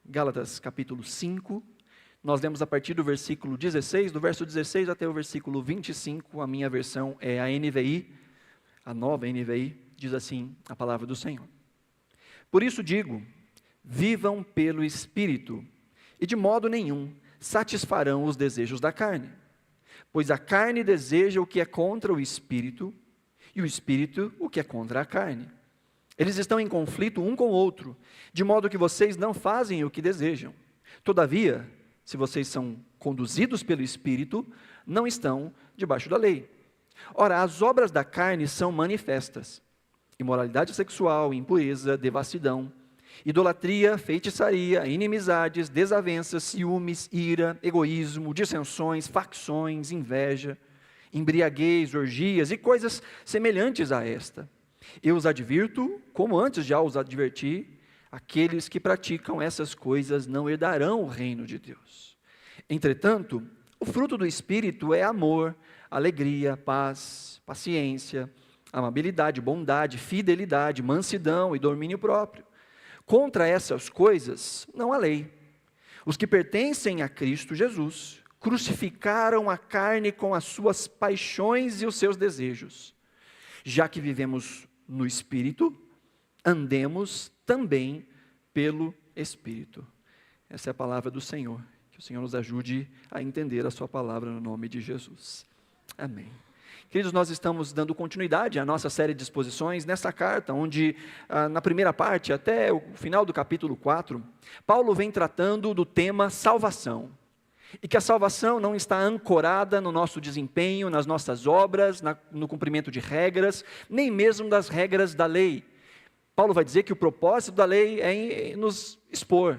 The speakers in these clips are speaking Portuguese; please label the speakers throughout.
Speaker 1: Gálatas capítulo 5, nós lemos a partir do versículo 16, do verso 16 até o versículo 25, a minha versão é a NVI, a nova NVI, diz assim a palavra do Senhor. Por isso digo, vivam pelo Espírito, e de modo nenhum satisfarão os desejos da carne, pois a carne deseja o que é contra o Espírito, e o Espírito o que é contra a carne. Eles estão em conflito um com o outro, de modo que vocês não fazem o que desejam. Todavia, se vocês são conduzidos pelo Espírito, não estão debaixo da lei. Ora, as obras da carne são manifestas: imoralidade sexual, impureza, devassidão, idolatria, feitiçaria, inimizades, desavenças, ciúmes, ira, egoísmo, dissensões, facções, inveja, embriaguez, orgias e coisas semelhantes a esta. Eu os advirto, como antes já os adverti, aqueles que praticam essas coisas não herdarão o reino de Deus. Entretanto, o fruto do Espírito é amor, alegria, paz, paciência, amabilidade, bondade, fidelidade, mansidão e domínio próprio. Contra essas coisas não há lei. Os que pertencem a Cristo Jesus crucificaram a carne com as suas paixões e os seus desejos. Já que vivemos no Espírito, andemos também pelo Espírito. Essa é a palavra do Senhor. Que o Senhor nos ajude a entender a sua palavra no nome de Jesus. Amém. Queridos, nós estamos dando continuidade à nossa série de exposições nessa carta, onde na primeira parte, até o final do capítulo 4, Paulo vem tratando do tema salvação. E que a salvação não está ancorada no nosso desempenho, nas nossas obras, no cumprimento de regras, nem mesmo das regras da lei. Paulo vai dizer que o propósito da lei é nos expor,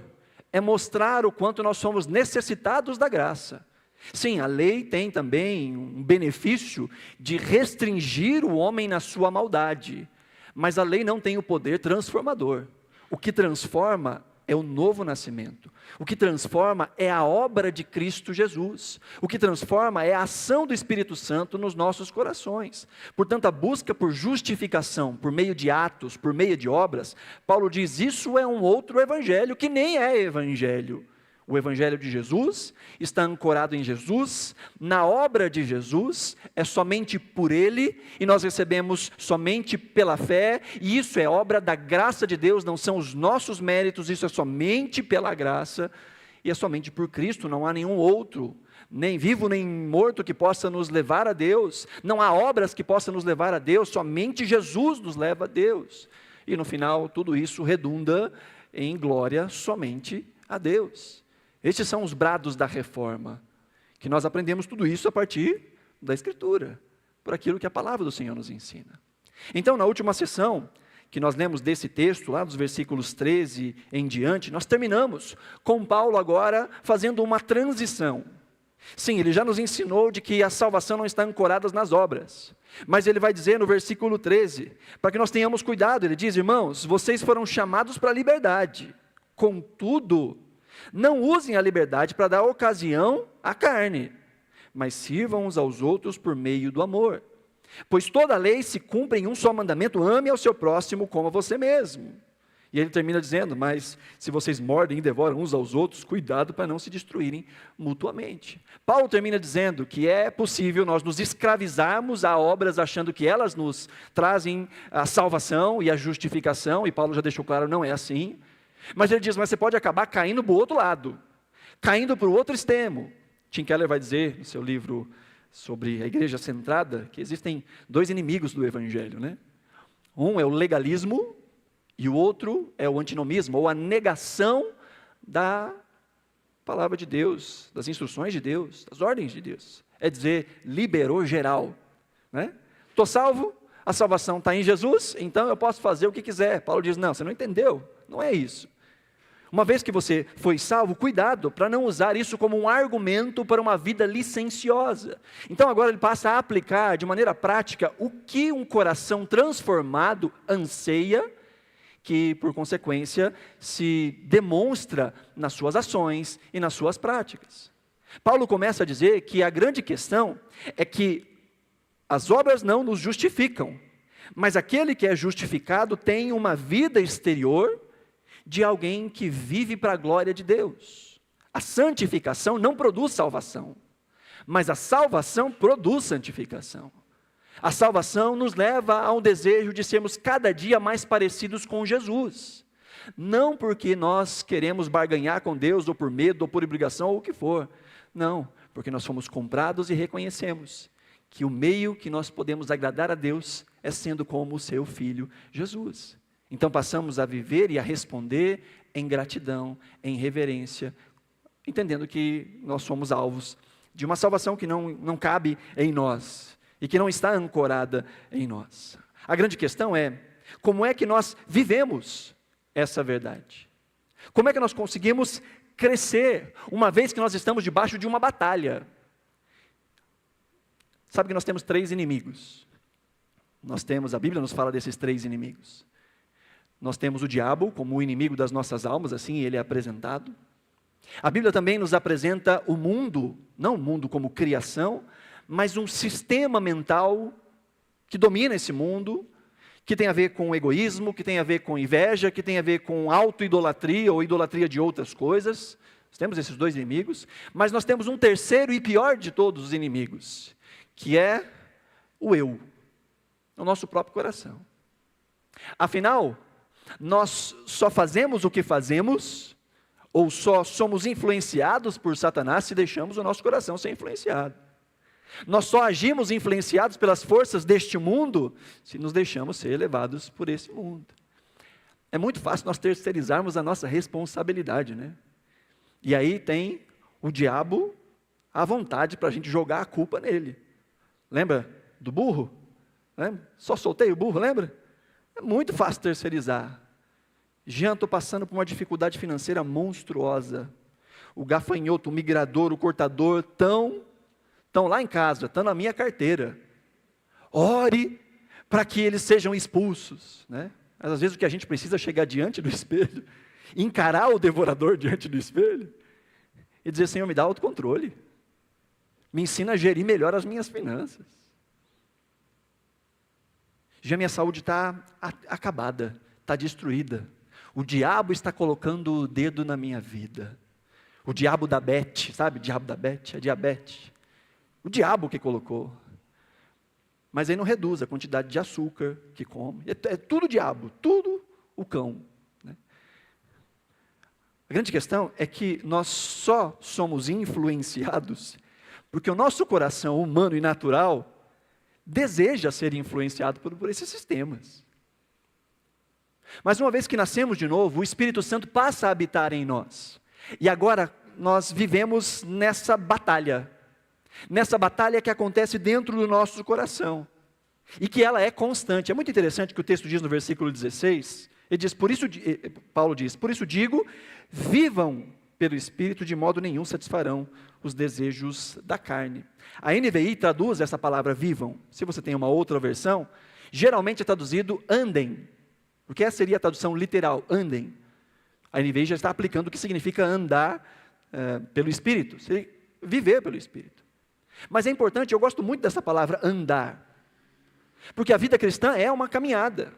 Speaker 1: é mostrar o quanto nós somos necessitados da graça. Sim, a lei tem também um benefício de restringir o homem na sua maldade, mas a lei não tem o poder transformador. O que transforma é o novo nascimento. O que transforma é a obra de Cristo Jesus. O que transforma é a ação do Espírito Santo nos nossos corações. Portanto, a busca por justificação, por meio de atos, por meio de obras, Paulo diz, isso é um outro evangelho, que nem é evangelho. O evangelho de Jesus está ancorado em Jesus, na obra de Jesus, é somente por Ele, e nós recebemos somente pela fé, e isso é obra da graça de Deus, não são os nossos méritos, isso é somente pela graça, e é somente por Cristo, não há nenhum outro, nem vivo nem morto que possa nos levar a Deus, não há obras que possam nos levar a Deus, somente Jesus nos leva a Deus, e no final tudo isso redunda em glória somente a Deus. Estes são os brados da reforma, que nós aprendemos tudo isso a partir da Escritura, por aquilo que a palavra do Senhor nos ensina. Então, na última sessão, que nós lemos desse texto, lá dos versículos 13 em diante, nós terminamos com Paulo agora fazendo uma transição. Sim, ele já nos ensinou de que a salvação não está ancorada nas obras, mas ele vai dizer no versículo 13, para que nós tenhamos cuidado, ele diz, irmãos, vocês foram chamados para a liberdade, contudo, não usem a liberdade para dar ocasião à carne, mas sirvam uns aos outros por meio do amor. Pois toda a lei se cumpre em um só mandamento, ame ao seu próximo como a você mesmo. E ele termina dizendo, mas se vocês mordem e devoram uns aos outros, cuidado para não se destruírem mutuamente. Paulo termina dizendo que é possível nós nos escravizarmos a obras achando que elas nos trazem a salvação e a justificação, e Paulo já deixou claro, não é assim. Mas ele diz, mas você pode acabar caindo para o outro lado, caindo para o outro extremo. Tim Keller vai dizer no seu livro sobre a igreja centrada, que existem dois inimigos do evangelho, né? Um é o legalismo e o outro é o antinomismo, ou a negação da palavra de Deus, das instruções de Deus, das ordens de Deus. É dizer, liberou geral, né? Estou salvo, a salvação está em Jesus, então eu posso fazer o que quiser. Paulo diz, não, você não entendeu, não é isso. Uma vez que você foi salvo, cuidado para não usar isso como um argumento para uma vida licenciosa. Então agora ele passa a aplicar de maneira prática o que um coração transformado anseia, que por consequência se demonstra nas suas ações e nas suas práticas. Paulo começa a dizer que a grande questão é que as obras não nos justificam, mas aquele que é justificado tem uma vida exterior de alguém que vive para a glória de Deus. A santificação não produz salvação, mas a salvação produz santificação. A salvação nos leva ao desejo de sermos cada dia mais parecidos com Jesus. Não porque nós queremos barganhar com Deus, ou por medo, ou por obrigação, ou o que for. Não, porque nós fomos comprados e reconhecemos que o meio que nós podemos agradar a Deus é sendo como o seu Filho Jesus. Então passamos a viver e a responder em gratidão, em reverência, entendendo que nós somos alvos de uma salvação que não cabe em nós e que não está ancorada em nós. A grande questão é, como é que nós vivemos essa verdade? Como é que nós conseguimos crescer, uma vez que nós estamos debaixo de uma batalha? Sabe que nós temos 3 inimigos. A Bíblia nos fala desses 3 inimigos. Nós temos o diabo como o inimigo das nossas almas, assim ele é apresentado. A Bíblia também nos apresenta o mundo, não o mundo como criação, mas um sistema mental que domina esse mundo, que tem a ver com egoísmo, que tem a ver com inveja, que tem a ver com auto-idolatria ou idolatria de outras coisas. Nós temos esses 2 inimigos, mas nós temos um terceiro e pior de todos os inimigos, que é o eu, o nosso próprio coração. Afinal, nós só fazemos o que fazemos, ou só somos influenciados por Satanás se deixamos o nosso coração ser influenciado. Nós só agimos influenciados pelas forças deste mundo se nos deixamos ser levados por esse mundo. É muito fácil nós terceirizarmos a nossa responsabilidade, né? E aí tem o diabo à vontade para a gente jogar a culpa nele. Lembra do burro? Lembra? Só soltei o burro, lembra? É muito fácil terceirizar. Já estou passando por uma dificuldade financeira monstruosa. O gafanhoto, o migrador, o cortador estão lá em casa, estão na minha carteira. Ore para que eles sejam expulsos, né? Mas às vezes o que a gente precisa é chegar diante do espelho, encarar o devorador diante do espelho e dizer: Senhor, me dá autocontrole, me ensina a gerir melhor as minhas finanças. Já minha saúde está acabada, está destruída. O diabo está colocando o dedo na minha vida. O diabo da Bete, sabe? O diabo da Bete, a diabetes. O diabo que colocou. Mas aí não reduz a quantidade de açúcar que come. É tudo o diabo, tudo o cão, né? A grande questão é que nós só somos influenciados porque o nosso coração humano e natural deseja ser influenciado por esses sistemas. Mas uma vez que nascemos de novo, o Espírito Santo passa a habitar em nós. E agora nós vivemos nessa batalha que acontece dentro do nosso coração. E que ela é constante. É muito interessante que o texto diz no versículo 16, ele diz, Paulo diz, por isso digo, vivam pelo Espírito, de modo nenhum satisfarão os desejos da carne. A NVI traduz essa palavra vivam. Se você tem uma outra versão, geralmente é traduzido andem, porque essa seria a tradução literal, andem. A NVI já está aplicando o que significa andar pelo Espírito, viver pelo Espírito. Mas é importante, eu gosto muito dessa palavra andar, porque a vida cristã é uma caminhada.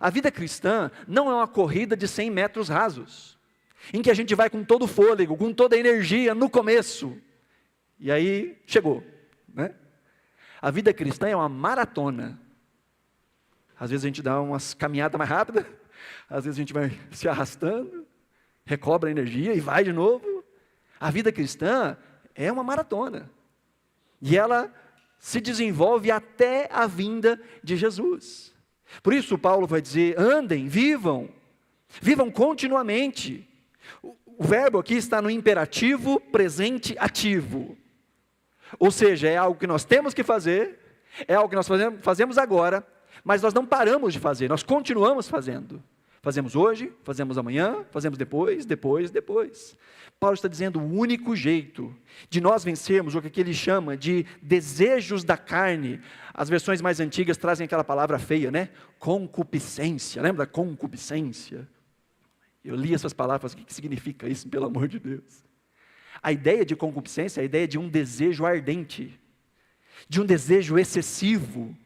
Speaker 1: A vida cristã não é uma corrida de 100 metros rasos, em que a gente vai com todo o fôlego, com toda a energia no começo, e aí chegou, né? A vida cristã é uma maratona. Às vezes a gente dá umas caminhadas mais rápidas, às vezes a gente vai se arrastando, recobra a energia e vai de novo. A vida cristã é uma maratona, e ela se desenvolve até a vinda de Jesus. Por isso Paulo vai dizer, andem, vivam continuamente. O verbo aqui está no imperativo presente ativo. Ou seja, é algo que nós temos que fazer, é algo que nós fazemos agora, mas nós não paramos de fazer, nós continuamos fazendo. Fazemos hoje, fazemos amanhã, fazemos depois. Paulo está dizendo, o único jeito de nós vencermos o que ele chama de desejos da carne. As versões mais antigas trazem aquela palavra feia, né? Concupiscência, lembra da concupiscência? Eu li essas palavras, o que significa isso, pelo amor de Deus? A ideia de concupiscência é a ideia de um desejo ardente, de um desejo excessivo,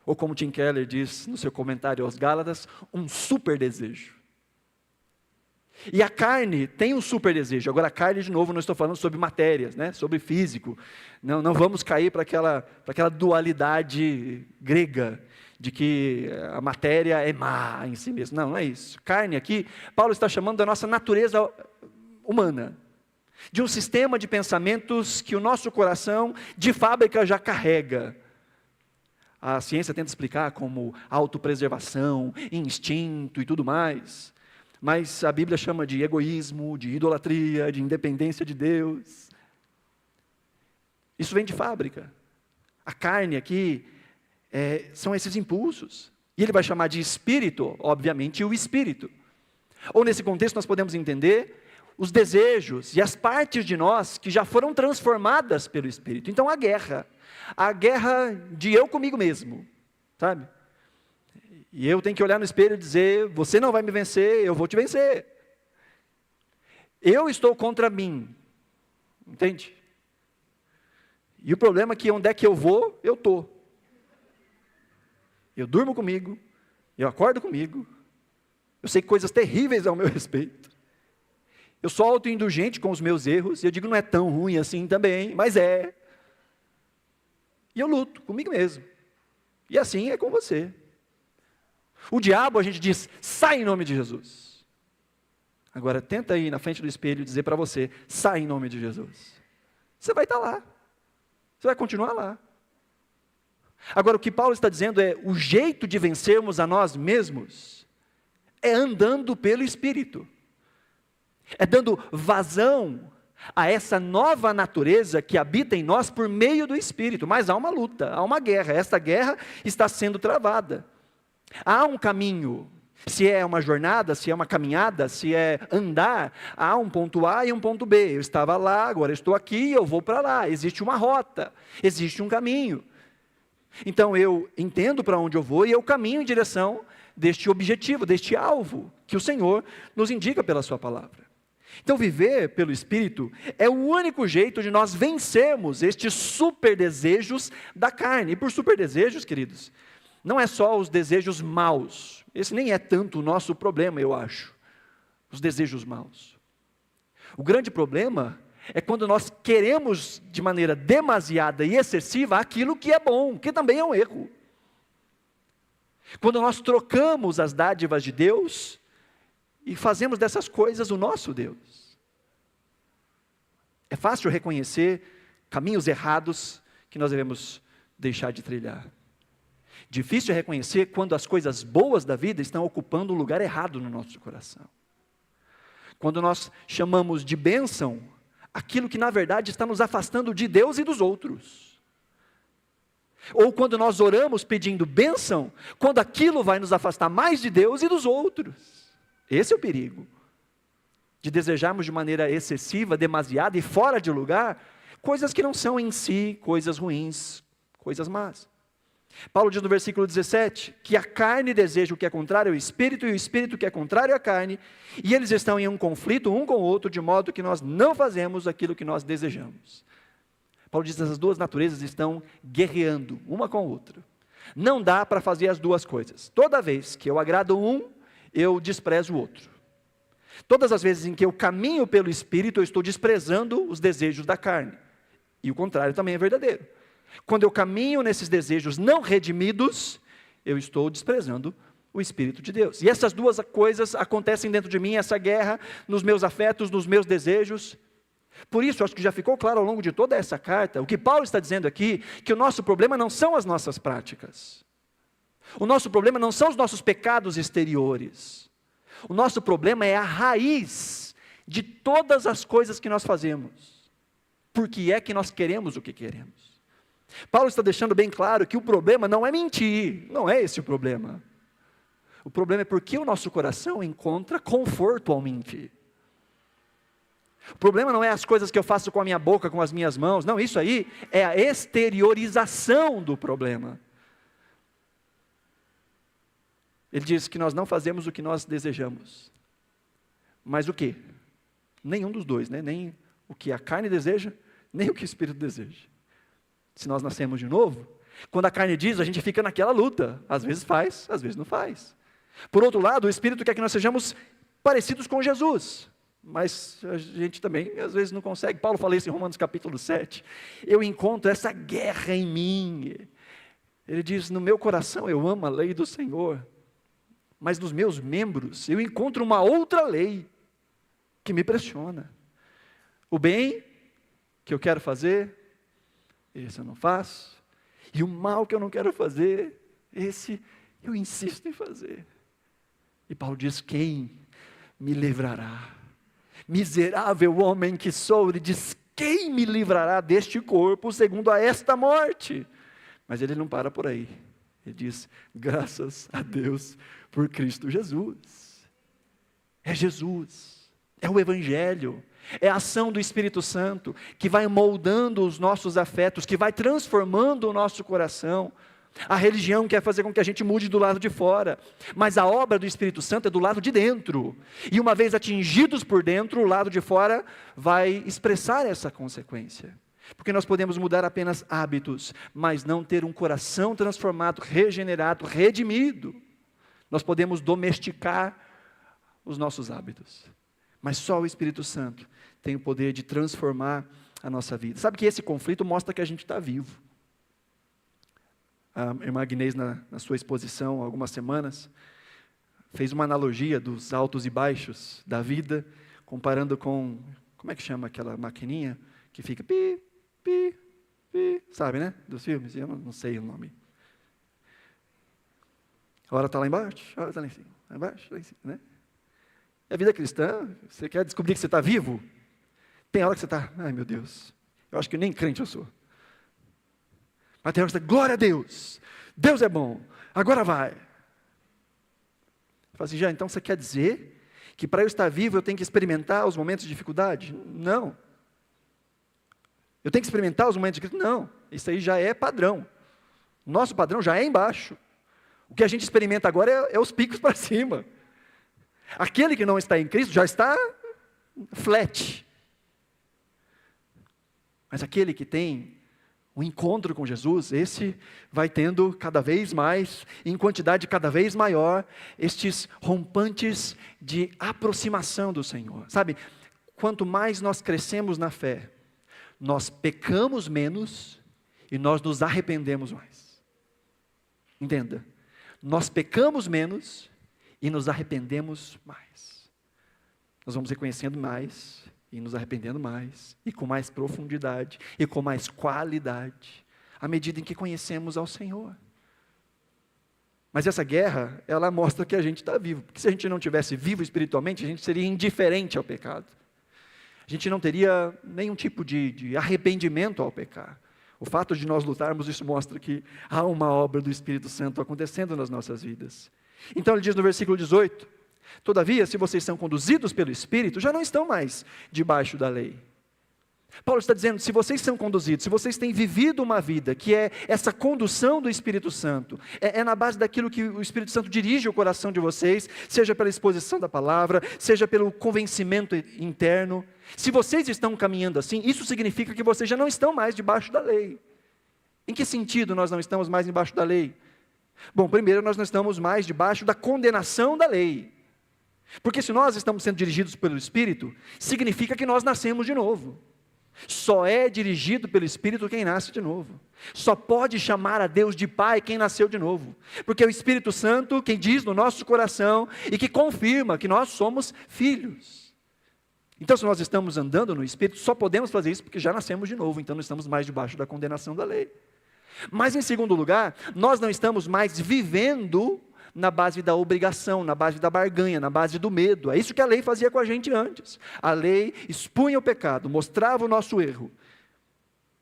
Speaker 1: ou como Tim Keller diz no seu comentário aos Gálatas, um super desejo. E a carne tem um super desejo. Agora a carne, de novo, não estou falando sobre matérias, né? Sobre físico. Não vamos cair para aquela dualidade grega, de que a matéria é má em si mesma. Não é isso. Carne aqui, Paulo está chamando da nossa natureza humana, de um sistema de pensamentos que o nosso coração de fábrica já carrega. A ciência tenta explicar como autopreservação, instinto e tudo mais, mas a Bíblia chama de egoísmo, de idolatria, de independência de Deus. Isso vem de fábrica. A carne aqui são esses impulsos. E ele vai chamar de espírito, obviamente, o espírito. Ou nesse contexto nós podemos entender os desejos e as partes de nós que já foram transformadas pelo espírito. Então a guerra de eu comigo mesmo, sabe? E eu tenho que olhar no espelho e dizer, você não vai me vencer, eu vou te vencer. Eu estou contra mim, entende? E o problema é que onde é que eu vou, eu estou. Eu durmo comigo, eu acordo comigo, eu sei coisas terríveis ao meu respeito. Eu sou autoindulgente com os meus erros, e eu digo, não é tão ruim assim também, mas é. E eu luto comigo mesmo. E assim é com você. O diabo, a gente diz, sai em nome de Jesus. Agora, tenta ir na frente do espelho e dizer para você, sai em nome de Jesus. Você vai estar lá. Você vai continuar lá. Agora, o que Paulo está dizendo é, o jeito de vencermos a nós mesmos é andando pelo Espírito. É dando vazão a essa nova natureza que habita em nós por meio do Espírito. Mas há uma luta, há uma guerra. Esta guerra está sendo travada. Há um caminho. Se é uma jornada, se é uma caminhada, se é andar, há um ponto A e um ponto B. Eu estava lá, agora estou aqui, eu vou para lá. Existe uma rota, existe um caminho. Então eu entendo para onde eu vou e eu caminho em direção deste objetivo, deste alvo que o Senhor nos indica pela sua palavra. Então viver pelo Espírito é o único jeito de nós vencermos estes super desejos da carne. E por super desejos, queridos, não é só os desejos maus. Esse nem é tanto o nosso problema, eu acho. Os desejos maus. O grande problema é quando nós queremos de maneira demasiada e excessiva aquilo que é bom, que também é um erro. Quando nós trocamos as dádivas de Deus e fazemos dessas coisas o nosso Deus. É fácil reconhecer caminhos errados que nós devemos deixar de trilhar. Difícil é reconhecer quando as coisas boas da vida estão ocupando um lugar errado no nosso coração. Quando nós chamamos de bênção aquilo que na verdade está nos afastando de Deus e dos outros. Ou quando nós oramos pedindo bênção, quando aquilo vai nos afastar mais de Deus e dos outros. Esse é o perigo. De desejarmos de maneira excessiva, demasiada e fora de lugar, coisas que não são em si coisas ruins, coisas más. Paulo diz no versículo 17, que a carne deseja o que é contrário ao Espírito, e o Espírito que é contrário à carne, e eles estão em um conflito um com o outro, de modo que nós não fazemos aquilo que nós desejamos. Paulo diz que essas duas naturezas estão guerreando, uma com a outra. Não dá para fazer as duas coisas. Toda vez que eu agrado um, eu desprezo o outro. Todas as vezes em que eu caminho pelo Espírito, eu estou desprezando os desejos da carne. E o contrário também é verdadeiro. Quando eu caminho nesses desejos não redimidos, eu estou desprezando o Espírito de Deus. E essas duas coisas acontecem dentro de mim, essa guerra, nos meus afetos, nos meus desejos. Por isso, acho que já ficou claro ao longo de toda essa carta, o que Paulo está dizendo aqui, que o nosso problema não são as nossas práticas. O nosso problema não são os nossos pecados exteriores. O nosso problema é a raiz de todas as coisas que nós fazemos. Por que é que nós queremos o que queremos? Paulo está deixando bem claro que o problema não é mentir, não é esse o problema. O problema é porque o nosso coração encontra conforto ao mentir. O problema não é as coisas que eu faço com a minha boca, com as minhas mãos, não, isso aí é a exteriorização do problema. Ele diz que nós não fazemos o que nós desejamos. Mas o quê? Nenhum dos dois, né? Nem o que a carne deseja, nem o que o Espírito deseja. Se nós nascemos de novo, quando a carne diz, a gente fica naquela luta. Às vezes faz, às vezes não faz. Por outro lado, o Espírito quer que nós sejamos parecidos com Jesus. Mas a gente também, às vezes, não consegue. Paulo fala isso em Romanos capítulo 7. Eu encontro essa guerra em mim. Ele diz, no meu coração eu amo a lei do Senhor, mas nos meus membros eu encontro uma outra lei que me pressiona. O bem que eu quero fazer, esse eu não faço. E o mal que eu não quero fazer, esse eu insisto em fazer. E Paulo diz, quem me livrará? Miserável homem que sou, ele diz, quem me livrará deste corpo segundo a esta morte? Mas ele não para por aí. Ele diz, graças a Deus por Cristo Jesus. É Jesus, é o Evangelho, é a ação do Espírito Santo, que vai moldando os nossos afetos, que vai transformando o nosso coração. A religião quer fazer com que a gente mude do lado de fora, mas a obra do Espírito Santo é do lado de dentro. E uma vez atingidos por dentro, o lado de fora vai expressar essa consequência. Porque nós podemos mudar apenas hábitos, mas não ter um coração transformado, regenerado, redimido. Nós podemos domesticar os nossos hábitos, mas só o Espírito Santo tem o poder de transformar a nossa vida. Sabe que esse conflito mostra que a gente está vivo. A irmã Agnês, na sua exposição, há algumas semanas, fez uma analogia dos altos e baixos da vida, comparando com, como é que chama aquela maquininha que fica pi, pi, pi, sabe, né? Dos filmes, eu não sei o nome. A hora está lá embaixo, a hora está lá em cima, lá embaixo, lá em cima, né? E a vida cristã, você quer descobrir que você está vivo? Tem hora que você está, ai meu Deus, eu acho que nem crente eu sou. Mas tem hora que você está, glória a Deus, Deus é bom, agora vai. Fala assim, já, então você quer dizer que para eu estar vivo eu tenho que experimentar os momentos de dificuldade? Não. Eu tenho que experimentar os momentos de Cristo? Não, isso aí já é padrão. Nosso padrão já é embaixo. O que a gente experimenta agora é os picos para cima. Aquele que não está em Cristo já está flat. Mas aquele que tem um encontro com Jesus, esse vai tendo cada vez mais, em quantidade cada vez maior, estes rompantes de aproximação do Senhor. Sabe, quanto mais nós crescemos na fé, nós pecamos menos e nós nos arrependemos mais. Entenda, nós pecamos menos e nos arrependemos mais. Nós vamos reconhecendo mais e nos arrependendo mais, e com mais profundidade, e com mais qualidade, à medida em que conhecemos ao Senhor. Mas essa guerra, ela mostra que a gente está vivo, porque se a gente não estivesse vivo espiritualmente, a gente seria indiferente ao pecado. A gente não teria nenhum tipo de arrependimento ao pecar. O fato de nós lutarmos, isso mostra que há uma obra do Espírito Santo acontecendo nas nossas vidas. Então ele diz no versículo 18, todavia, se vocês são conduzidos pelo Espírito, já não estão mais debaixo da lei. Paulo está dizendo, se vocês são conduzidos, se vocês têm vivido uma vida que é essa condução do Espírito Santo, é na base daquilo que o Espírito Santo dirige o coração de vocês, seja pela exposição da palavra, seja pelo convencimento interno. Se vocês estão caminhando assim, isso significa que vocês já não estão mais debaixo da lei. Em que sentido nós não estamos mais debaixo da lei? Bom, primeiro nós não estamos mais debaixo da condenação da lei. Porque se nós estamos sendo dirigidos pelo Espírito, significa que nós nascemos de novo. Só é dirigido pelo Espírito quem nasce de novo. Só pode chamar a Deus de Pai quem nasceu de novo. Porque é o Espírito Santo quem diz no nosso coração e que confirma que nós somos filhos. Então, se nós estamos andando no Espírito, só podemos fazer isso porque já nascemos de novo. Então, não estamos mais debaixo da condenação da lei. Mas, em segundo lugar, nós não estamos mais vivendo na base da obrigação, na base da barganha, na base do medo. É isso que a lei fazia com a gente antes. A lei expunha o pecado, mostrava o nosso erro.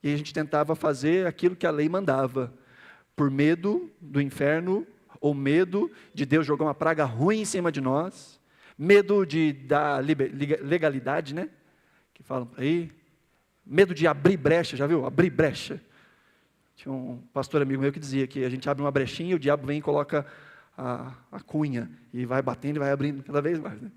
Speaker 1: E a gente tentava fazer aquilo que a lei mandava, por medo do inferno, ou medo de Deus jogar uma praga ruim em cima de nós, medo da legalidade, né? Que falam aí, medo de abrir brecha, já viu? Abrir brecha. Tinha um pastor amigo meu que dizia que a gente abre uma brechinha e o diabo vem e coloca a cunha, e vai batendo e vai abrindo cada vez mais, né?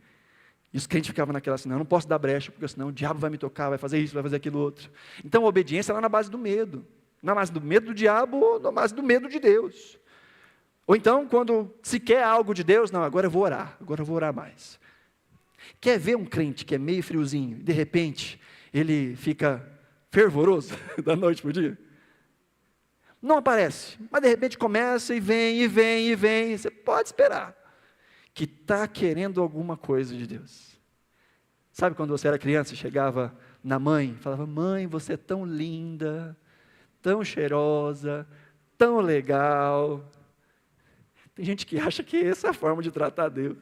Speaker 1: E os crentes ficavam naquela assim, não, eu não posso dar brecha, porque senão o diabo vai me tocar, vai fazer isso, vai fazer aquilo outro. Então a obediência era na base do medo, na base do medo do diabo, ou na base do medo de Deus. Ou então, quando se quer algo de Deus, não, agora eu vou orar mais. Quer ver um crente que é meio friozinho, de repente, ele fica fervoroso da noite para o dia? Não aparece, mas de repente começa e vem, e vem, e vem. Você pode esperar que está querendo alguma coisa de Deus. Sabe quando você era criança e chegava na mãe, falava: mãe, você é tão linda, tão cheirosa, tão legal. Tem gente que acha que essa é a forma de tratar Deus.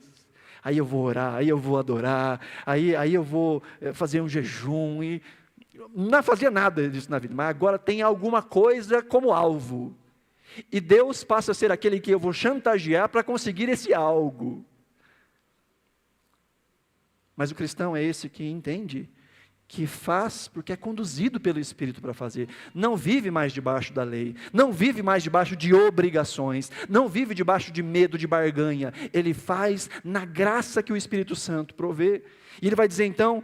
Speaker 1: Aí eu vou orar, aí eu vou adorar, aí eu vou fazer um jejum. E não fazia nada disso na vida, mas agora tem alguma coisa como alvo. E Deus passa a ser aquele que eu vou chantagear para conseguir esse algo. Mas o cristão é esse que entende, que faz porque é conduzido pelo Espírito para fazer. Não vive mais debaixo da lei, não vive mais debaixo de obrigações, não vive debaixo de medo, de barganha. Ele faz na graça que o Espírito Santo provê. E ele vai dizer então,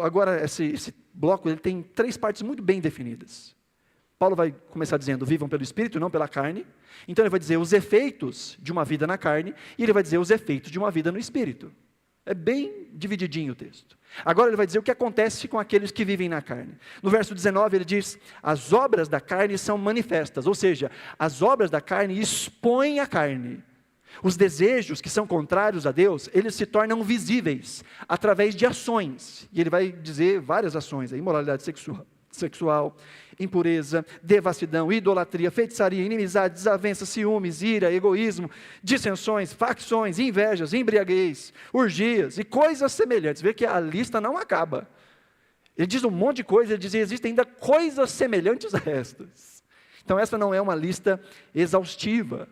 Speaker 1: agora esse bloco ele tem 3 partes muito bem definidas. Paulo vai começar dizendo: vivam pelo Espírito, não pela carne. Então ele vai dizer os efeitos de uma vida na carne, e ele vai dizer os efeitos de uma vida no Espírito. É bem divididinho o texto. Agora ele vai dizer o que acontece com aqueles que vivem na carne. No verso 19 ele diz: as obras da carne são manifestas, ou seja, as obras da carne expõem a carne. Os desejos que são contrários a Deus, eles se tornam visíveis através de ações. E ele vai dizer várias ações: imoralidade sexual, impureza, devassidão, idolatria, feitiçaria, inimizade, desavença, ciúmes, ira, egoísmo, dissensões, facções, invejas, embriaguez, orgias e coisas semelhantes. Vê que a lista não acaba. Ele diz um monte de coisa, ele diz: existem ainda coisas semelhantes a estas. Então essa não é uma lista exaustiva.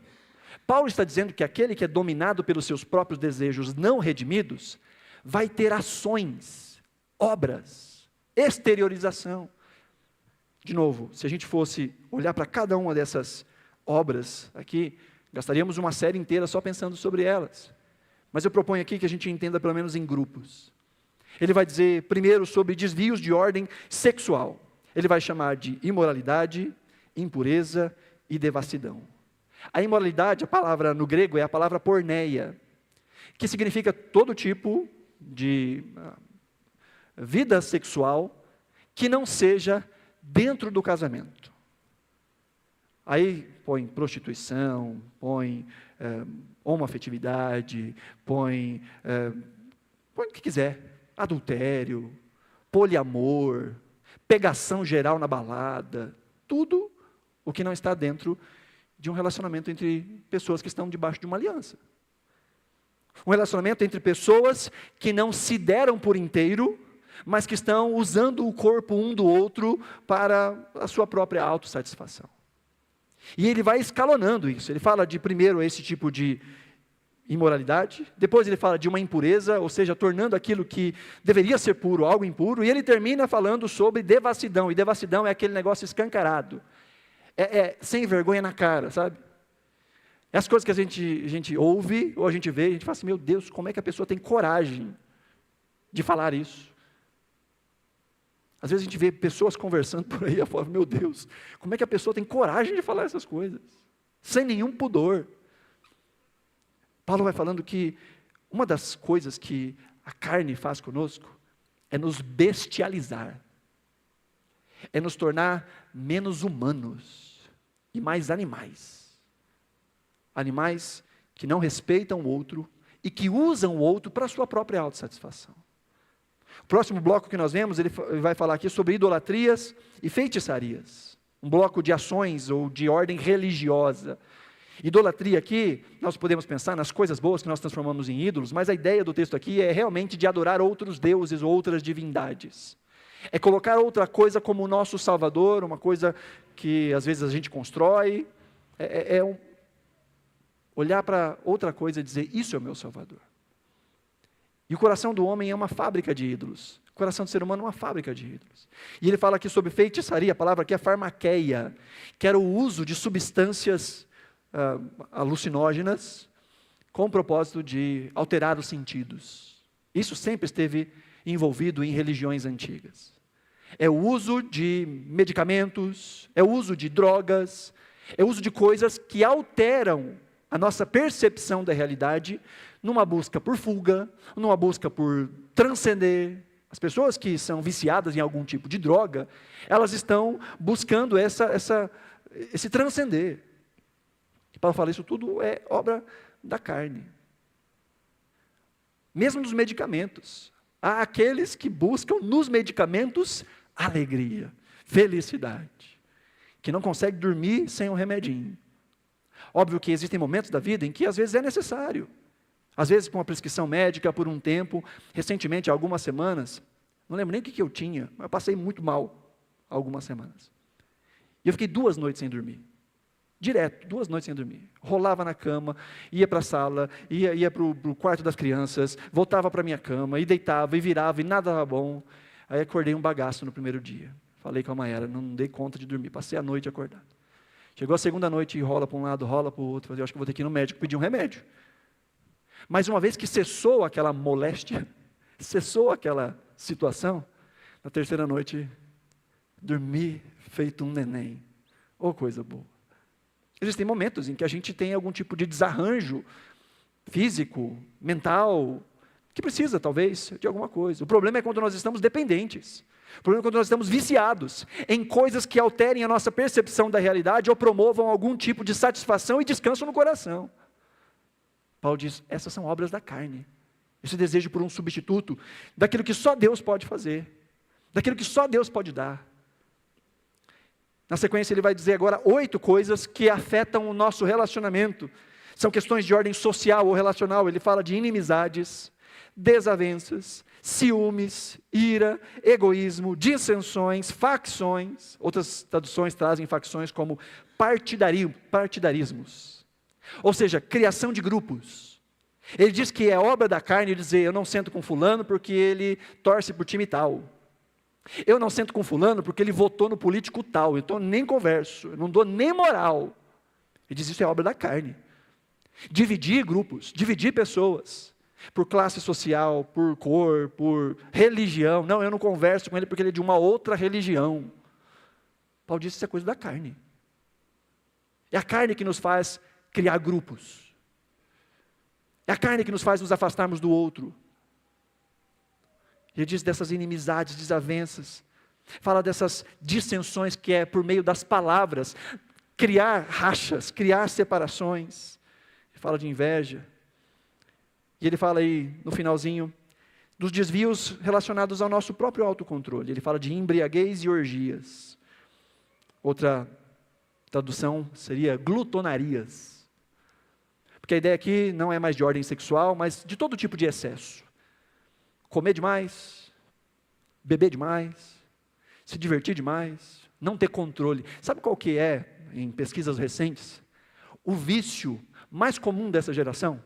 Speaker 1: Paulo está dizendo que aquele que é dominado pelos seus próprios desejos não redimidos, vai ter ações, obras, exteriorização. De novo, se a gente fosse olhar para cada uma dessas obras aqui, gastaríamos uma série inteira só pensando sobre elas. Mas eu proponho aqui que a gente entenda pelo menos em grupos. Ele vai dizer primeiro sobre desvios de ordem sexual. Ele vai chamar de imoralidade, impureza e devassidão. A imoralidade, a palavra no grego é a palavra porneia, que significa todo tipo de vida sexual que não seja dentro do casamento. Aí põe prostituição, põe homoafetividade, põe o que quiser, adultério, poliamor, pegação geral na balada, tudo o que não está dentro de um relacionamento entre pessoas que estão debaixo de uma aliança. Um relacionamento entre pessoas que não se deram por inteiro, mas que estão usando o corpo um do outro para a sua própria autossatisfação. E ele vai escalonando isso. Ele fala de primeiro esse tipo de imoralidade, depois ele fala de uma impureza, ou seja, tornando aquilo que deveria ser puro, algo impuro, e ele termina falando sobre devassidão, e devassidão é aquele negócio escancarado. Sem vergonha na cara, sabe? É as coisas que a gente ouve, ou a gente vê, a gente fala assim: meu Deus, como é que a pessoa tem coragem de falar isso? Às vezes a gente vê pessoas conversando por aí, eu falo: meu Deus, como é que a pessoa tem coragem de falar essas coisas? Sem nenhum pudor. Paulo vai falando que uma das coisas que a carne faz conosco é nos bestializar, é nos tornar menos humanos e mais animais. Animais que não respeitam o outro e que usam o outro para a sua própria autossatisfação. O próximo bloco que nós vemos, ele vai falar aqui sobre idolatrias e feitiçarias. Um bloco de ações ou de ordem religiosa. Idolatria aqui, nós podemos pensar nas coisas boas que nós transformamos em ídolos, mas a ideia do texto aqui é realmente de adorar outros deuses ou outras divindades. É colocar outra coisa como o nosso Salvador, uma coisa que às vezes a gente constrói, olhar para outra coisa e dizer: isso é o meu Salvador. E o coração do homem é uma fábrica de ídolos. O coração do ser humano é uma fábrica de ídolos. E ele fala aqui sobre feitiçaria, a palavra aqui é farmaqueia, que era o uso de substâncias alucinógenas com o propósito de alterar os sentidos. Isso sempre esteve envolvido em religiões antigas. É o uso de medicamentos, é o uso de drogas, é o uso de coisas que alteram a nossa percepção da realidade, numa busca por fuga, numa busca por transcender. As pessoas que são viciadas em algum tipo de droga, elas estão buscando esse transcender. Paulo fala, isso tudo é obra da carne. Mesmo nos medicamentos. Há aqueles que buscam nos medicamentos alegria, felicidade, que não conseguem dormir sem um remedinho. Óbvio que existem momentos da vida em que às vezes é necessário. Às vezes com uma prescrição médica por um tempo. Recentemente, há algumas semanas, não lembro nem o que eu tinha, mas eu passei muito mal há algumas semanas. E eu fiquei 2 noites sem dormir. Direto, 2 noites sem dormir. Rolava na cama, ia para a sala, ia para o quarto das crianças, voltava para a minha cama, e deitava, e virava, e nada estava bom. Aí acordei um bagaço no primeiro dia. Falei com a Mayara, não dei conta de dormir, passei a noite acordado. Chegou a segunda noite e rola para um lado, rola para o outro. Eu acho que vou ter que ir no médico pedir um remédio. Mas uma vez que cessou aquela moléstia, cessou aquela situação, na terceira noite, dormi feito um neném. Oh, coisa boa. Existem momentos em que a gente tem algum tipo de desarranjo físico, mental, que precisa, talvez, de alguma coisa. O problema é quando nós estamos dependentes. O problema é quando nós estamos viciados em coisas que alterem a nossa percepção da realidade ou promovam algum tipo de satisfação e descanso no coração. Paulo diz, essas são obras da carne. Esse desejo por um substituto daquilo que só Deus pode fazer, daquilo que só Deus pode dar. Na sequência ele vai dizer agora 8 coisas que afetam o nosso relacionamento. São questões de ordem social ou relacional. Ele fala de inimizades, desavenças, ciúmes, ira, egoísmo, dissensões, facções. Outras traduções trazem facções como partidarismos. Ou seja, criação de grupos. Ele diz que é obra da carne dizer, eu não sento com fulano porque ele torce por time tal. Eu não sento com fulano porque ele votou no político tal, então nem converso, eu não dou nem moral. Ele diz, isso é obra da carne. Dividir grupos, dividir pessoas, por classe social, por cor, por religião. Não, eu não converso com ele porque ele é de uma outra religião. Paulo diz, isso é coisa da carne. É a carne que nos faz criar grupos. É a carne que nos faz nos afastarmos do outro. Ele diz dessas inimizades, desavenças. Fala dessas dissensões que é por meio das palavras. Criar rachas, criar separações. Ele fala de inveja. E ele fala aí, no finalzinho, dos desvios relacionados ao nosso próprio autocontrole. Ele fala de embriaguez e orgias. Outra tradução seria glutonarias. Porque a ideia aqui não é mais de ordem sexual, mas de todo tipo de excesso. Comer demais, beber demais, se divertir demais, não ter controle. Sabe qual que é, em pesquisas recentes, o vício mais comum dessa geração?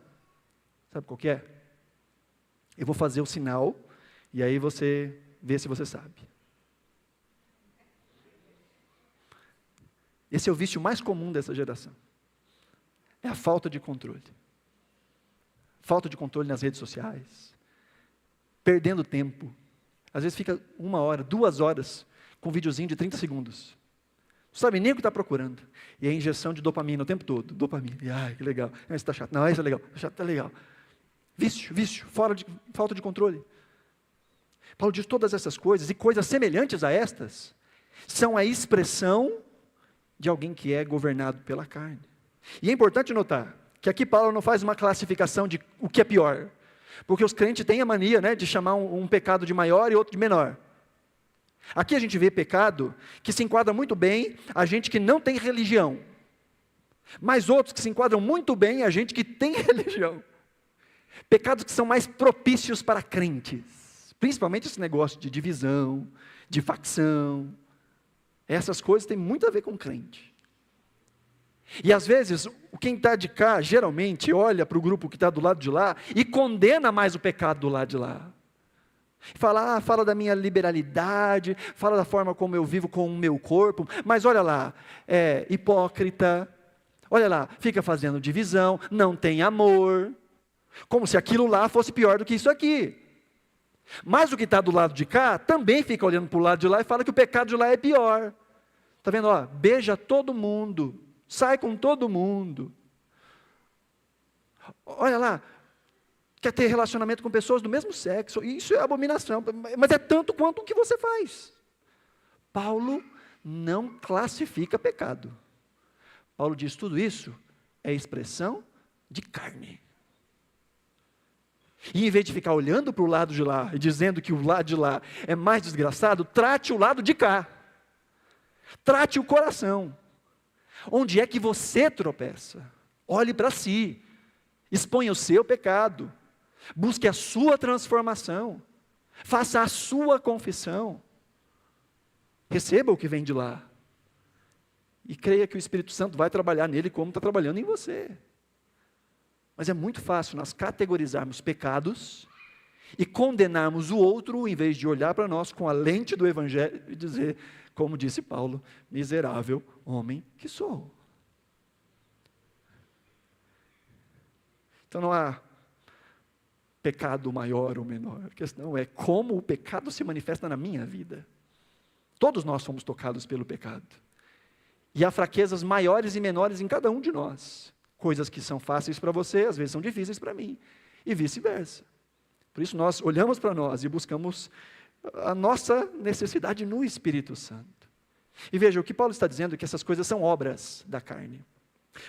Speaker 1: Sabe qual que é? Eu vou fazer o sinal, e aí você vê se você sabe. Esse é o vício mais comum dessa geração. É a falta de controle. Falta de controle nas redes sociais. Perdendo tempo. Às vezes fica 1 hora, 2 horas, com um videozinho de 30 segundos. Não sabe nem o que está procurando. E é injeção de dopamina o tempo todo. Dopamina. E, ai, que legal. Esse está chato. Não, esse é legal. Chato, está legal. Vício. Falta de controle. Paulo diz todas essas coisas, e coisas semelhantes a estas, são a expressão de alguém que é governado pela carne. E é importante notar que aqui Paulo não faz uma classificação de o que é pior. Porque os crentes têm a mania, né, de chamar um pecado de maior e outro de menor. Aqui a gente vê pecado que se enquadra muito bem a gente que não tem religião. Mas outros que se enquadram muito bem a gente que tem religião. Pecados que são mais propícios para crentes. Principalmente esse negócio de divisão, de facção. Essas coisas têm muito a ver com crente. E às vezes, quem está de cá, geralmente, olha para o grupo que está do lado de lá e condena mais o pecado do lado de lá. Fala da minha liberalidade, fala da forma como eu vivo com o meu corpo, mas olha lá, é hipócrita, olha lá, fica fazendo divisão, não tem amor, como se aquilo lá fosse pior do que isso aqui. Mas o que está do lado de cá, também fica olhando para o lado de lá e fala que o pecado de lá é pior. Está vendo? Ó, beija todo mundo. Sai com todo mundo. Olha lá, quer ter relacionamento com pessoas do mesmo sexo, e isso é abominação, mas é tanto quanto o que você faz. Paulo não classifica pecado. Paulo diz, tudo isso é expressão de carne. E em vez de ficar olhando para o lado de lá, e dizendo que o lado de lá é mais desgraçado, trate o lado de cá. Trate o coração. Onde é que você tropeça? Olhe para si. Exponha o seu pecado. Busque a sua transformação. Faça a sua confissão. Receba o que vem de lá. E creia que o Espírito Santo vai trabalhar nele como está trabalhando em você. Mas é muito fácil nós categorizarmos pecados e condenarmos o outro, em vez de olhar para nós com a lente do Evangelho e dizer, como disse Paulo, miserável homem que sou. Então não há pecado maior ou menor. A questão é como o pecado se manifesta na minha vida. Todos nós somos tocados pelo pecado. E há fraquezas maiores e menores em cada um de nós. Coisas que são fáceis para você, às vezes são difíceis para mim. E vice-versa. Por isso nós olhamos para nós e buscamos a nossa necessidade no Espírito Santo. E veja, o que Paulo está dizendo é que essas coisas são obras da carne.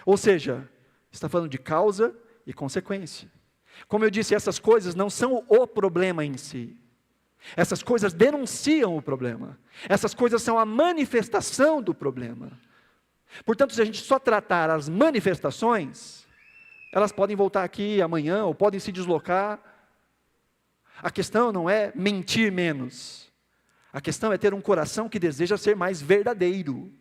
Speaker 1: Ou seja, está falando de causa e consequência. Como eu disse, essas coisas não são o problema em si. Essas coisas denunciam o problema. Essas coisas são a manifestação do problema. Portanto, se a gente só tratar as manifestações, elas podem voltar aqui amanhã ou podem se deslocar. A questão não é mentir menos. A questão é ter um coração que deseja ser mais verdadeiro.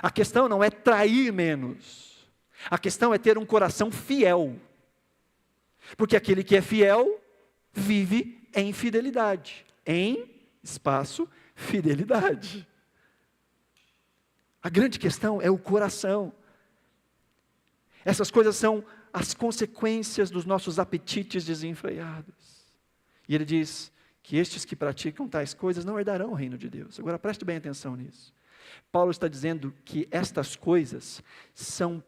Speaker 1: A questão não é trair menos. A questão é ter um coração fiel. Porque aquele que é fiel vive em fidelidade. Em espaço, fidelidade. A grande questão é o coração. Essas coisas são as consequências dos nossos apetites desenfreados. E ele diz que estes que praticam tais coisas não herdarão o reino de Deus. Agora preste bem atenção nisso. Paulo está dizendo que estas coisas são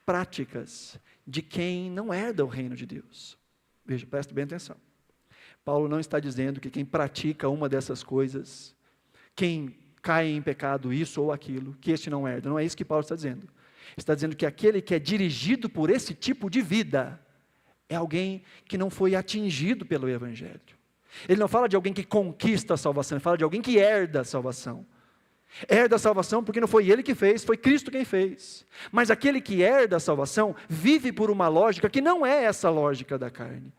Speaker 1: práticas de quem não herda o reino de Deus. Veja, preste bem atenção. Paulo não está dizendo que quem pratica uma dessas coisas, quem cai em pecado isso ou aquilo, que este não herda. Não é isso que Paulo está dizendo. Está dizendo que aquele que é dirigido por esse tipo de vida é alguém que não foi atingido pelo Evangelho. Ele não fala de alguém que conquista a salvação, ele fala de alguém que herda a salvação. Herda a salvação porque não foi ele que fez, foi Cristo quem fez. Mas aquele que herda a salvação vive por uma lógica que não é essa lógica da carne.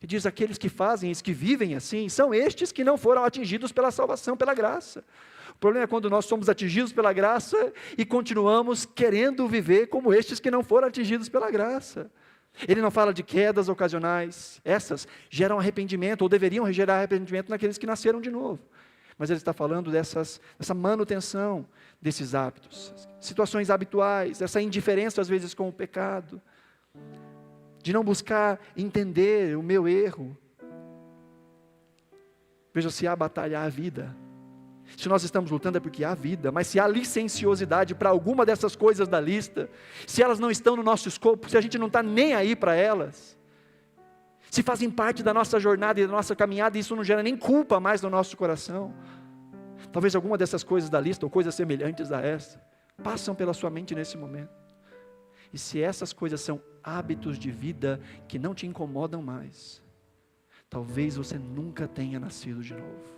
Speaker 1: E diz, aqueles que fazem isso, que vivem assim, são estes que não foram atingidos pela salvação, pela graça. O problema é quando nós somos atingidos pela graça e continuamos querendo viver como estes que não foram atingidos pela graça. Ele não fala de quedas ocasionais, essas geram arrependimento, ou deveriam gerar arrependimento naqueles que nasceram de novo. Mas ele está falando dessa manutenção desses hábitos, situações habituais, essa indiferença às vezes com o pecado, de não buscar entender o meu erro. Veja, se há batalha, há vida. Se nós estamos lutando é porque há vida, mas se há licenciosidade para alguma dessas coisas da lista, se elas não estão no nosso escopo, se a gente não está nem aí para elas, se fazem parte da nossa jornada e da nossa caminhada, e isso não gera nem culpa mais no nosso coração, talvez alguma dessas coisas da lista, ou coisas semelhantes a essa, passam pela sua mente nesse momento. E se essas coisas são hábitos de vida que não te incomodam mais, talvez você nunca tenha nascido de novo.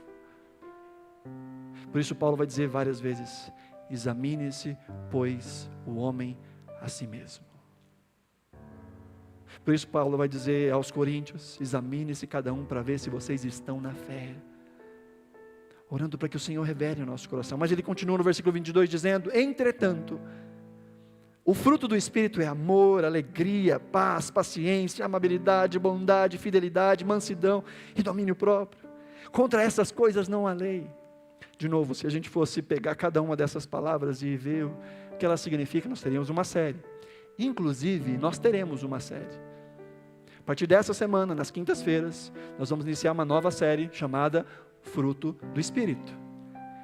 Speaker 1: Por isso Paulo vai dizer várias vezes, examine-se, pois, o homem a si mesmo. Por isso Paulo vai dizer aos coríntios, examine-se cada um para ver se vocês estão na fé. Orando para que o Senhor revele o nosso coração. Mas ele continua no versículo 22 dizendo, entretanto, o fruto do Espírito é amor, alegria, paz, paciência, amabilidade, bondade, fidelidade, mansidão e domínio próprio. Contra essas coisas não há lei. De novo, se a gente fosse pegar cada uma dessas palavras e ver o que elas significam, nós teríamos uma série. Inclusive, nós teremos uma série. A partir dessa semana, nas quintas-feiras, nós vamos iniciar uma nova série chamada Fruto do Espírito.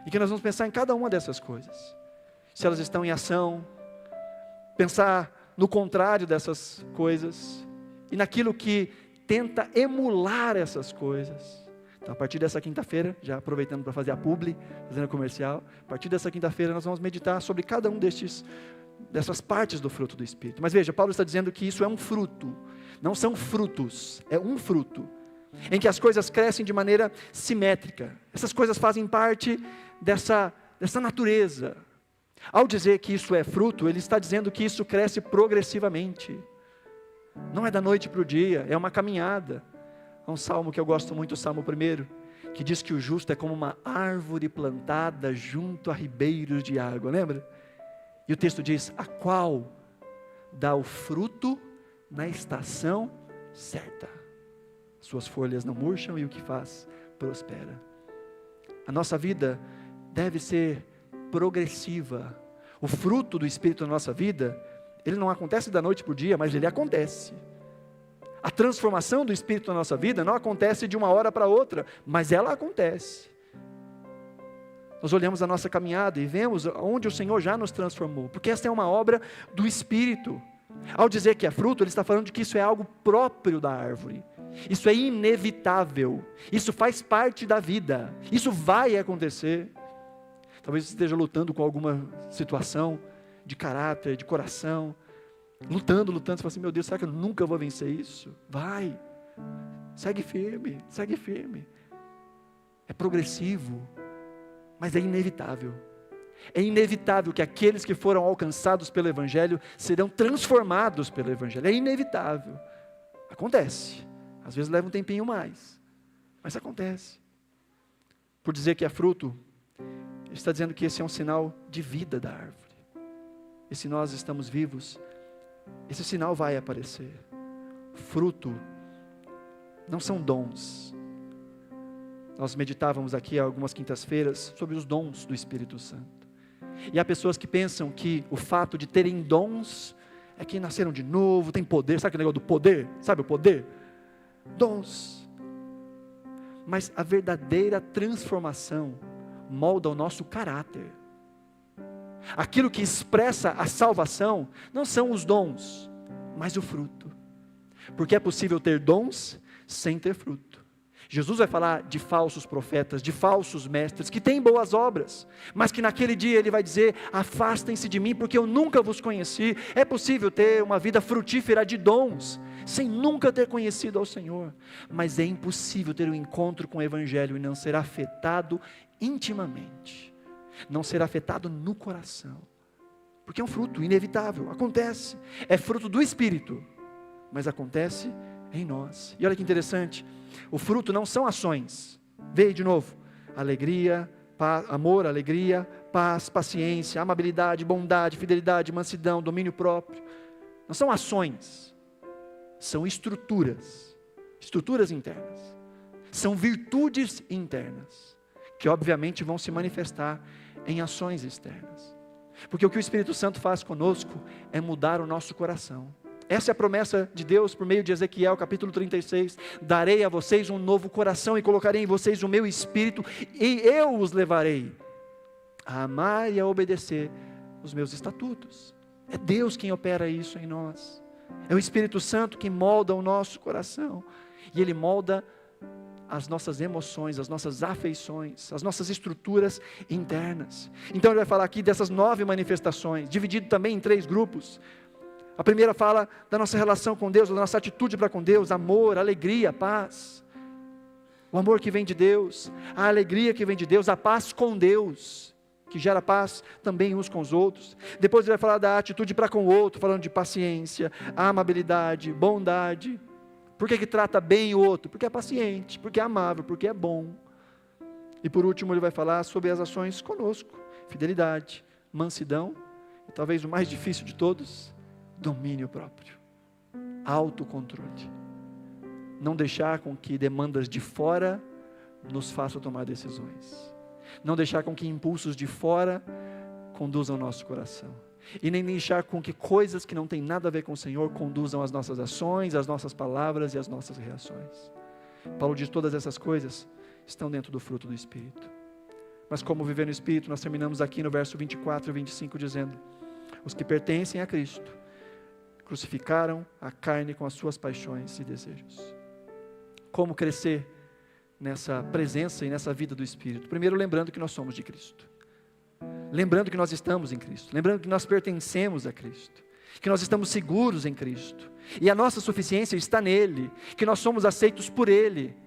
Speaker 1: E que nós vamos pensar em cada uma dessas coisas. Se elas estão em ação, pensar no contrário dessas coisas e naquilo que tenta emular essas coisas. Então, a partir dessa quinta-feira, já aproveitando para fazer a publi, fazendo a comercial, a partir dessa quinta-feira nós vamos meditar sobre cada um dessas partes do fruto do Espírito. Mas veja, Paulo está dizendo que isso é um fruto, não são frutos, é um fruto, em que as coisas crescem de maneira simétrica. Essas coisas fazem parte dessa natureza. Ao dizer que isso é fruto, ele está dizendo que isso cresce progressivamente. Não é da noite para o dia, é uma caminhada. Há um salmo que eu gosto muito, o Salmo 1, que diz que o justo é como uma árvore plantada junto a ribeiros de água, lembra? E o texto diz, a qual dá o fruto na estação certa. Suas folhas não murcham e o que faz prospera. A nossa vida deve ser progressiva. O fruto do Espírito na nossa vida, ele não acontece da noite para o dia, mas ele acontece. A transformação do Espírito na nossa vida não acontece de uma hora para outra, mas ela acontece. Nós olhamos a nossa caminhada e vemos onde o Senhor já nos transformou, porque essa é uma obra do Espírito. Ao dizer que é fruto, ele está falando de que isso é algo próprio da árvore. Isso é inevitável, isso faz parte da vida, isso vai acontecer. Talvez você esteja lutando com alguma situação de caráter, de coração, lutando, você fala assim, meu Deus, será que eu nunca vou vencer isso? Vai, segue firme, é progressivo, mas é inevitável. É inevitável que aqueles que foram alcançados pelo Evangelho serão transformados pelo Evangelho, é inevitável, acontece, às vezes leva um tempinho mais, mas acontece. Por dizer que é fruto, ele está dizendo que esse é um sinal de vida da árvore, e se nós estamos vivos, esse sinal vai aparecer. Fruto não são dons. Nós meditávamos aqui há algumas quintas-feiras sobre os dons do Espírito Santo. E há pessoas que pensam que o fato de terem dons é que nasceram de novo, tem poder. Sabe aquele negócio do poder? Sabe o poder? Dons. Mas a verdadeira transformação molda o nosso caráter. Aquilo que expressa a salvação não são os dons, mas o fruto. Porque é possível ter dons sem ter fruto. Jesus vai falar de falsos profetas, de falsos mestres, que têm boas obras, mas que naquele dia ele vai dizer, afastem-se de mim, porque eu nunca vos conheci. É possível ter uma vida frutífera de dons, sem nunca ter conhecido ao Senhor, mas é impossível ter um encontro com o Evangelho e não ser afetado intimamente, não ser afetado no coração, porque é um fruto inevitável, acontece, é fruto do Espírito, mas acontece em nós. E olha que interessante, o fruto não são ações, veio de novo, alegria, paz, amor, alegria, paz, paciência, amabilidade, bondade, fidelidade, mansidão, domínio próprio, não são ações, são estruturas internas, são virtudes internas, que obviamente vão se manifestar em ações externas, porque o que o Espírito Santo faz conosco é mudar o nosso coração. Essa é a promessa de Deus por meio de Ezequiel capítulo 36, darei a vocês um novo coração e colocarei em vocês o meu Espírito e eu os levarei a amar e a obedecer os meus estatutos. É Deus quem opera isso em nós, é o Espírito Santo que molda o nosso coração, e Ele molda as nossas emoções, as nossas afeições, as nossas estruturas internas. Então ele vai falar aqui dessas 9 manifestações, dividido também em 3 grupos. A primeira fala da nossa relação com Deus, da nossa atitude para com Deus, amor, alegria, paz. O amor que vem de Deus, a alegria que vem de Deus, a paz com Deus, que gera paz também uns com os outros. Depois ele vai falar da atitude para com o outro, falando de paciência, amabilidade, bondade. Por que trata bem o outro? Porque é paciente, porque é amável, porque é bom. E por último ele vai falar sobre as ações conosco, fidelidade, mansidão, e talvez o mais difícil de todos, domínio próprio, autocontrole. Não deixar com que demandas de fora nos façam tomar decisões. Não deixar com que impulsos de fora conduzam o nosso coração. E nem deixar com que coisas que não têm nada a ver com o Senhor conduzam as nossas ações, as nossas palavras e as nossas reações. Paulo diz, todas essas coisas estão dentro do fruto do Espírito. Mas como viver no Espírito, nós terminamos aqui no verso 24 e 25 dizendo, os que pertencem a Cristo, crucificaram a carne com as suas paixões e desejos. Como crescer nessa presença e nessa vida do Espírito? Primeiro, lembrando que nós somos de Cristo. Lembrando que nós estamos em Cristo. Lembrando que nós pertencemos a Cristo. Que nós estamos seguros em Cristo. E a nossa suficiência está nele. Que nós somos aceitos por Ele.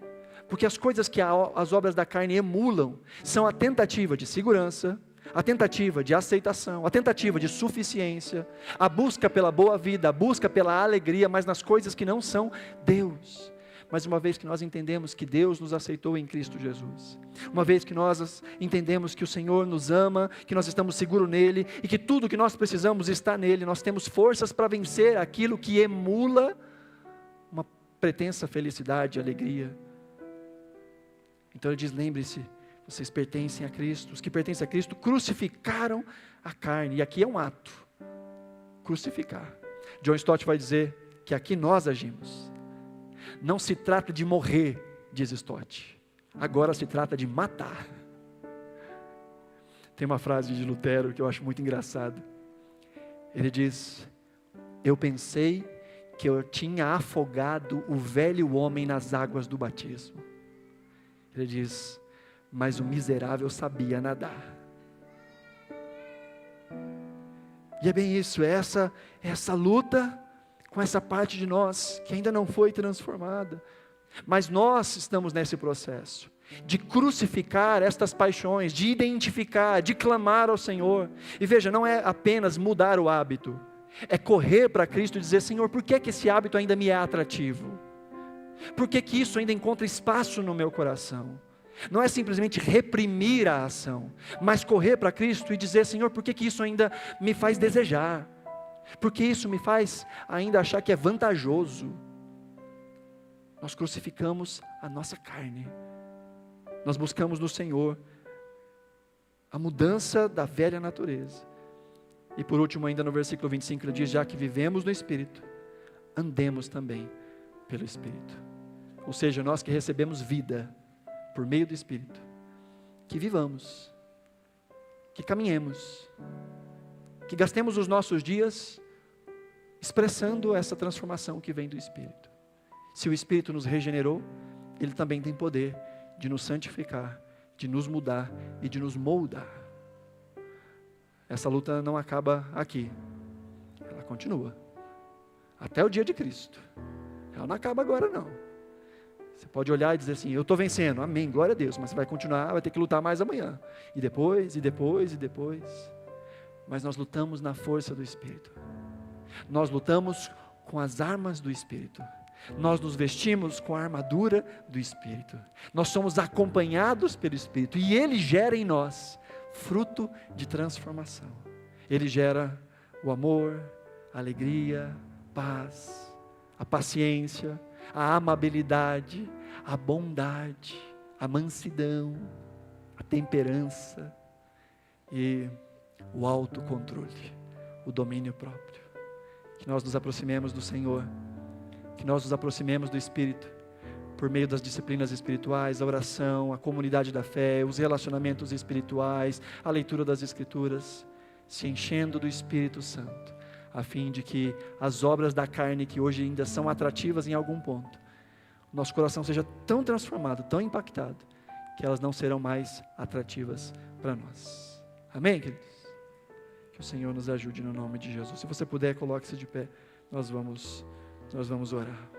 Speaker 1: Porque as coisas que as obras da carne emulam são a tentativa de segurança, a tentativa de aceitação, a tentativa de suficiência, a busca pela boa vida, a busca pela alegria, mas nas coisas que não são Deus. Mas uma vez que nós entendemos que Deus nos aceitou em Cristo Jesus, uma vez que nós entendemos que o Senhor nos ama, que nós estamos seguros nele, e que tudo que nós precisamos está nele, nós temos forças para vencer aquilo que emula uma pretensa felicidade e alegria. Então ele diz, lembre-se, vocês pertencem a Cristo, os que pertencem a Cristo crucificaram a carne, e aqui é um ato, crucificar. John Stott vai dizer que aqui nós agimos. Não se trata de morrer, diz Stott, agora se trata de matar. Tem uma frase de Lutero que eu acho muito engraçada. Ele diz, eu pensei que eu tinha afogado o velho homem nas águas do batismo. Ele diz, mas o miserável sabia nadar. E é bem isso, é essa luta com essa parte de nós que ainda não foi transformada. Mas nós estamos nesse processo de crucificar estas paixões, de identificar, de clamar ao Senhor. E veja, não é apenas mudar o hábito, é correr para Cristo e dizer, Senhor, por que esse hábito ainda me é atrativo? Por que isso ainda encontra espaço no meu coração? Não é simplesmente reprimir a ação, mas correr para Cristo e dizer, Senhor, por que isso ainda me faz desejar? Porque isso me faz ainda achar que é vantajoso. Nós crucificamos a nossa carne. Nós buscamos no Senhor a mudança da velha natureza. E por último, ainda no versículo 25, ele diz, já que vivemos no Espírito, andemos também pelo Espírito. Ou seja, nós que recebemos vida por meio do Espírito, que vivamos, que caminhemos, que gastemos os nossos dias expressando essa transformação que vem do Espírito. Se o Espírito nos regenerou, Ele também tem poder de nos santificar, de nos mudar e de nos moldar. Essa luta não acaba aqui, ela continua, até o dia de Cristo. Ela não acaba agora não. Você pode olhar e dizer assim, eu estou vencendo, amém, glória a Deus, mas você vai continuar, vai ter que lutar mais amanhã, e depois, e depois, e depois. Mas nós lutamos na força do Espírito, nós lutamos com as armas do Espírito, nós nos vestimos com a armadura do Espírito, nós somos acompanhados pelo Espírito, e Ele gera em nós fruto de transformação. Ele gera o amor, a alegria, paz, a paciência, a amabilidade, a bondade, a mansidão, a temperança e o autocontrole, o domínio próprio. Que nós nos aproximemos do Senhor, que nós nos aproximemos do Espírito, por meio das disciplinas espirituais, a oração, a comunidade da fé, os relacionamentos espirituais, a leitura das Escrituras, se enchendo do Espírito Santo, a fim de que as obras da carne que hoje ainda são atrativas em algum ponto, nosso coração seja tão transformado, tão impactado, que elas não serão mais atrativas para nós. Amém, queridos? Que o Senhor nos ajude no nome de Jesus. Se você puder, coloque-se de pé, nós vamos orar.